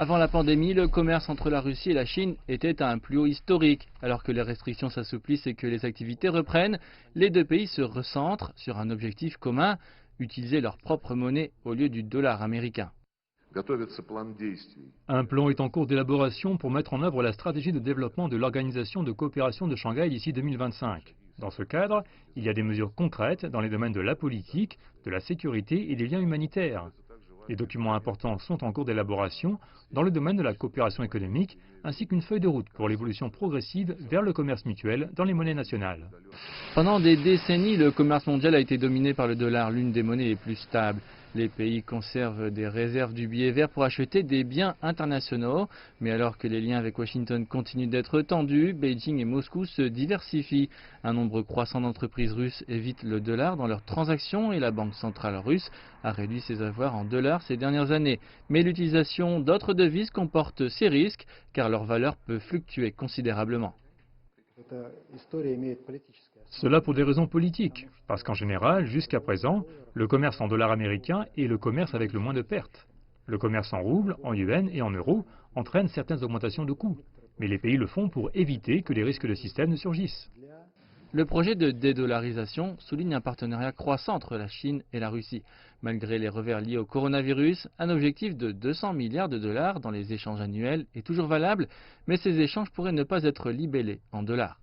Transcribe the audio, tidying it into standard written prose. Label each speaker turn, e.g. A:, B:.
A: Avant la pandémie, le commerce entre la Russie et la Chine était à un plus haut historique. Alors que les restrictions s'assouplissent et que les activités reprennent, les deux pays se recentrent sur un objectif commun, utiliser leur propre monnaie au lieu du dollar américain.
B: Un plan est en cours d'élaboration pour mettre en œuvre la stratégie de développement de l'Organisation de coopération de Shanghai d'ici 2025. Dans ce cadre, il y a des mesures concrètes dans les domaines de la politique, de la sécurité et des liens humanitaires. Des documents importants sont en cours d'élaboration dans le domaine de la coopération économique, ainsi qu'une feuille de route pour l'évolution progressive vers le commerce mutuel dans les monnaies nationales.
A: Pendant des décennies, le commerce mondial a été dominé par le dollar, l'une des monnaies les plus stables. Les pays conservent des réserves du billet vert pour acheter des biens internationaux. Mais alors que les liens avec Washington continuent d'être tendus, Beijing et Moscou se diversifient. Un nombre croissant d'entreprises russes évitent le dollar dans leurs transactions et la Banque centrale russe a réduit ses avoirs en dollars ces dernières années. Mais l'utilisation d'autres devises comporte ses risques car leur valeur peut fluctuer considérablement.
B: Cela pour des raisons politiques, parce qu'en général, jusqu'à présent, le commerce en dollars américains est le commerce avec le moins de pertes. Le commerce en roubles, en yuan et en euros entraîne certaines augmentations de coûts, mais les pays le font pour éviter que les risques de système ne surgissent.
A: Le projet de dédollarisation souligne un partenariat croissant entre la Chine et la Russie. Malgré les revers liés au coronavirus, un objectif de 200 milliards de dollars dans les échanges annuels est toujours valable, mais ces échanges pourraient ne pas être libellés en dollars.